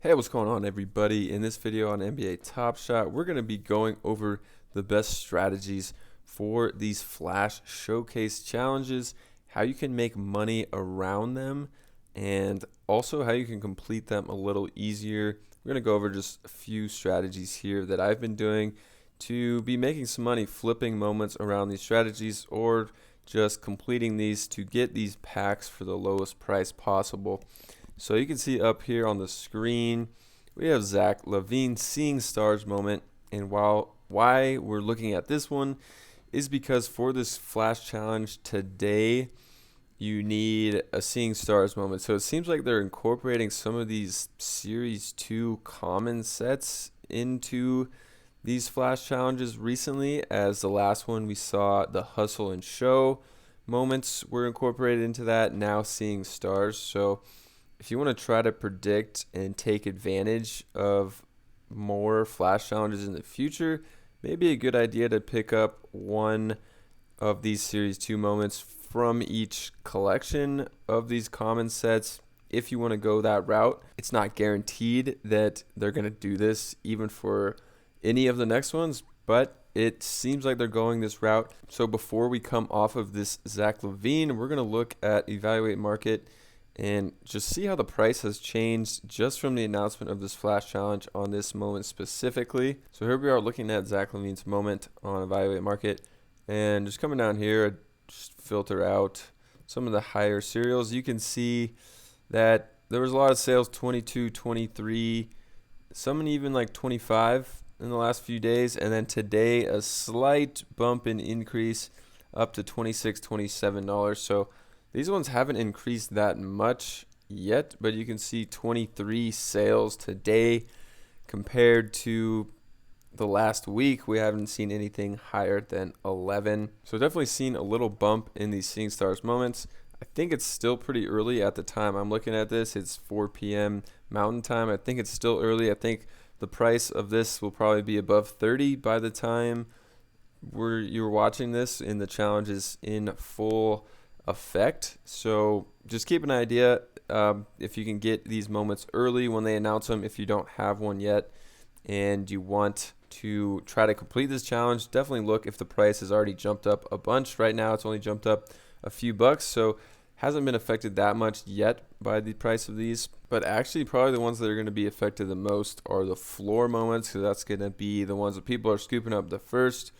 Hey, what's going on, everybody? In this video on NBA Top Shot, we're going to be going over the best strategies for these flash showcase challenges, how you can make money around them, and also how you can complete them a little easier. We're going to go over just a few strategies here that I've been doing to be making some money flipping moments around these strategies, or just completing these to get these packs for the lowest price possible. So you can see up here on the screen, we have Zach LaVine seeing stars moment. And why we're looking at this one is because for this flash challenge today, you need a seeing stars moment. So it seems like they're incorporating some of these series 2 common sets into these flash challenges recently, as the last one we saw the hustle and show moments were incorporated into that, now seeing stars. So if you want to try to predict and take advantage of more flash challenges in the future, maybe a good idea to pick up one of these series 2 moments from each collection of these common sets. If you want to go that route, it's not guaranteed that they're going to do this even for any of the next ones, but it seems like they're going this route. So before we come off of this Zach LaVine, we're going to look at evaluate market and just see how the price has changed just from the announcement of this flash challenge on this moment specifically. So here we are looking at Zach LaVine's moment on evaluate market, and just coming down here, just filter out some of the higher serials. You can see that there was a lot of sales, 22, 23, some even like 25 in the last few days, and then today a slight bump in increase up to $26, $27. So these ones haven't increased that much yet, but you can see 23 sales today compared to the last week. We haven't seen anything higher than 11. So definitely seen a little bump in these seeing stars moments. I think it's still pretty early at the time I'm looking at this. It's 4 p.m. Mountain Time. I think it's still early. I think the price of this will probably be above 30 by the time you're watching this, and the challenge is in full effect. So just keep an idea if you can get these moments early when they announce them. If you don't have one yet and you want to try to complete this challenge, definitely look if the price has already jumped up a bunch. Right now it's only jumped up a few bucks, so hasn't been affected that much yet by the price of these. But actually probably the ones that are going to be affected the most are the floor moments, because that's going to be the ones that people are scooping up the first.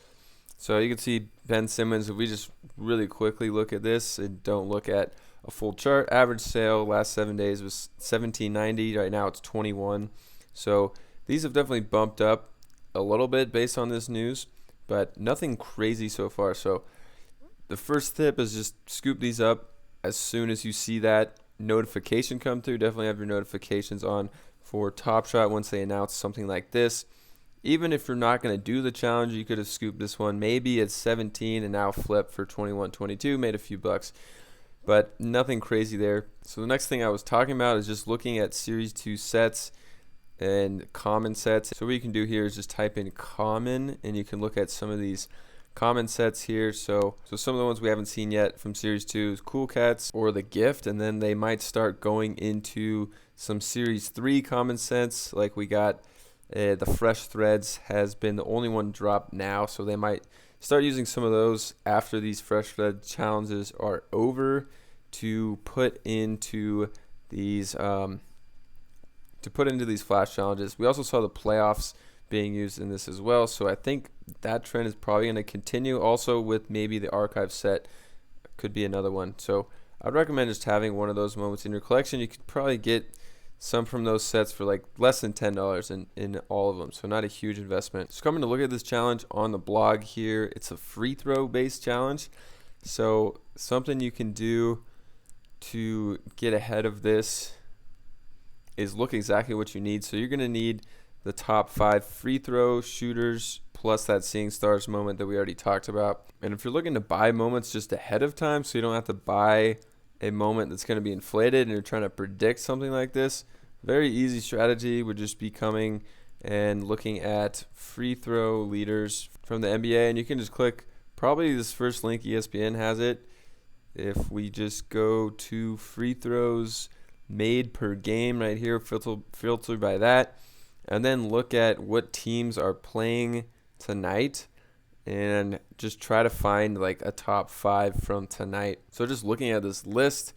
So you can see Ben Simmons, if we just really quickly look at this and don't look at a full chart, average sale last 7 days was $17.90. Right now it's 21. So these have definitely bumped up a little bit based on this news, but nothing crazy so far. So the first tip is just scoop these up as soon as you see that notification come through. Definitely have your notifications on for Top Shot once they announce something like this. Even if you're not going to do the challenge, you could have scooped this one maybe at 17 and now flip for 21, 22, made a few bucks, but nothing crazy there. So the next thing I was talking about is just looking at series 2 sets and common sets. So what you can do here is just type in common, and you can look at some of these common sets here. So some of the ones we haven't seen yet from series 2 is Cool Cats or the Gift, and then they might start going into some series 3 common sets, like we got the Fresh Threads has been the only one dropped now, so they might start using some of those after these Fresh Thread challenges are over to put into these flash challenges. We also saw the playoffs being used in this as well, so I think that trend is probably going to continue. Also with maybe the archive set could be another one. So I'd recommend just having one of those moments in your collection. You could probably get some from those sets for like less than $10 in all of them, so not a huge investment. So coming to look at this challenge on the blog here, it's a free throw based challenge. So something you can do to get ahead of this is look exactly what you need. So you're going to need the top 5 free throw shooters plus that seeing stars moment that we already talked about. And if you're looking to buy moments just ahead of time, so you don't have to buy a moment that's going to be inflated and you're trying to predict something like this, very easy strategy would just be coming and looking at free throw leaders from the NBA, and you can just click probably this first link. ESPN has it. If we just go to free throws made per game right here, filter by that, and then look at what teams are playing tonight and just try to find like a top 5 from tonight. So just looking at this list,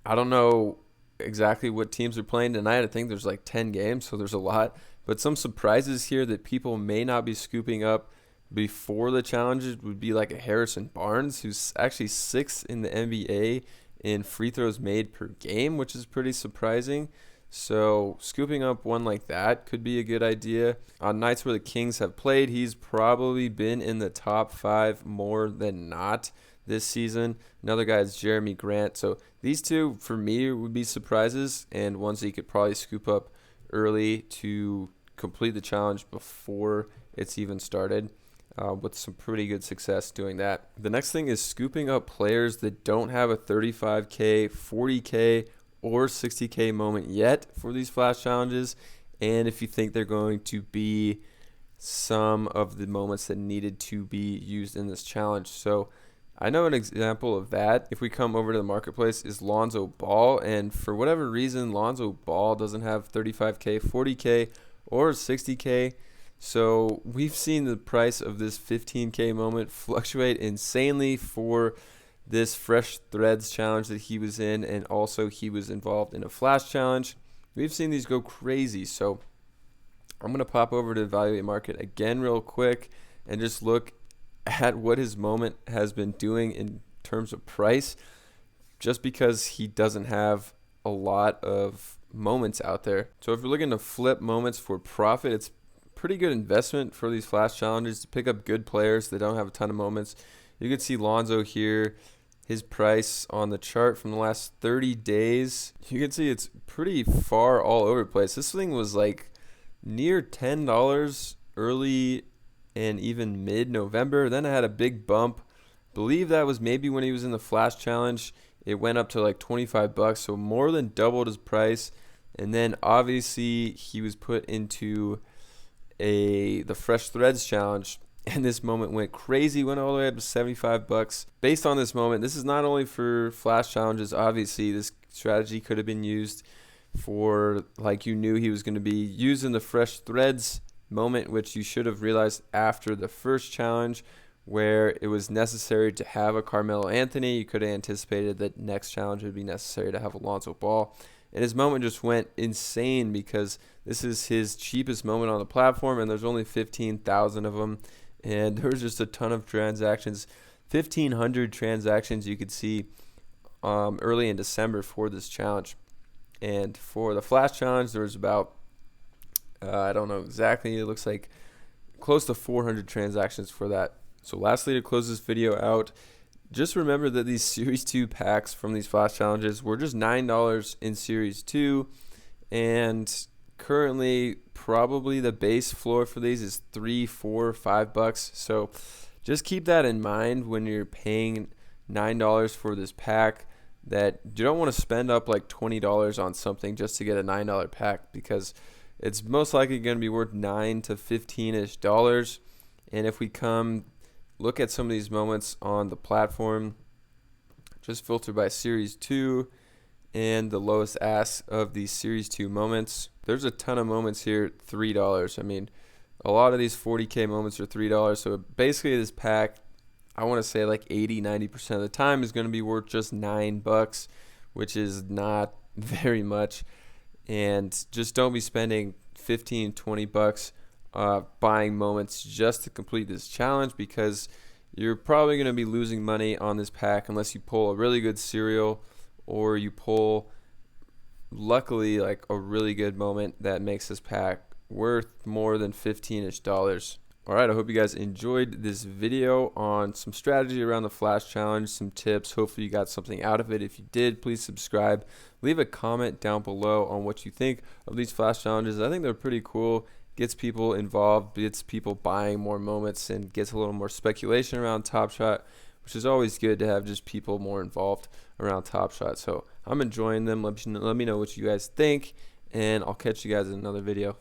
I don't know exactly what teams are playing tonight. I think there's like 10 games, so there's a lot. But some surprises here that people may not be scooping up before the challenges would be like a Harrison Barnes, who's actually 6th in the NBA in free throws made per game, which is pretty surprising. So scooping up one like that could be a good idea. On nights where the Kings have played, he's probably been in the top 5 more than not this season. Another guy is Jeremy Grant. So these two, for me, would be surprises and ones that you could probably scoop up early to complete the challenge before it's even started, with some pretty good success doing that. The next thing is scooping up players that don't have a 35K, 40K, or 60K moment yet for these flash challenges, and if you think they're going to be some of the moments that needed to be used in this challenge. So I know an example of that, if we come over to the marketplace, is Lonzo Ball, and for whatever reason Lonzo Ball doesn't have 35K, 40K, or 60K. So we've seen the price of this 15K moment fluctuate insanely for this Fresh Threads challenge that he was in, and also he was involved in a flash challenge. We've seen these go crazy. So I'm going to pop over to evaluate market again real quick and just look at what his moment has been doing in terms of price, just because he doesn't have a lot of moments out there. So if you're looking to flip moments for profit, it's pretty good investment for these flash challenges to pick up good players that don't have a ton of moments. You can see Lonzo here, his price on the chart from the last 30 days. You can see it's pretty far all over the place. This thing was like near $10 early and even mid-November. Then I had a big bump. Believe that was maybe when he was in the flash challenge. It went up to like 25 bucks, so more than doubled his price. And then obviously he was put into the Fresh Threads challenge, and this moment went crazy, went all the way up to 75 bucks. Based on this moment, this is not only for flash challenges. Obviously this strategy could have been used for, like, you knew he was going to be using the Fresh Threads moment, which you should have realized after the first challenge, where it was necessary to have a Carmelo Anthony. You could have anticipated that next challenge would be necessary to have a Lonzo Ball. And his moment just went insane because this is his cheapest moment on the platform, and there's only 15,000 of them. And there was just a ton of transactions, 1,500 transactions you could see early in December for this challenge. And for the flash challenge, there was about, I don't know exactly, it looks like close to 400 transactions for that. So lastly, to close this video out, just remember that these Series 2 packs from these flash challenges were just $9 in Series 2, and currently probably the base floor for these is $3, $4, $5. So just keep that in mind when you're paying $9 for this pack, that you don't want to spend up like $20 on something just to get a $9 pack, because it's most likely going to be worth $9 to $15-ish. And if we come look at some of these moments on the platform, just filter by Series 2 and the lowest ask of these Series 2 moments. There's a ton of moments here at $3. I mean, a lot of these 40K moments are $3. So basically this pack, I want to say like 80-90% of the time is going to be worth just $9, which is not very much. And just don't be spending 15-20 bucks buying moments just to complete this challenge, because you're probably going to be losing money on this pack unless you pull a really good serial, or you pull, luckily, like a really good moment that makes this pack worth more than $15-ish. Alright, I hope you guys enjoyed this video on some strategy around the flash challenge, some tips. Hopefully you got something out of it. If you did, please subscribe. Leave a comment down below on what you think of these flash challenges. I think they're pretty cool. Gets people involved, gets people buying more moments, and gets a little more speculation around Top Shot, which is always good to have just people more involved around Top Shot. So I'm enjoying them. Let me know what you guys think, and I'll catch you guys in another video.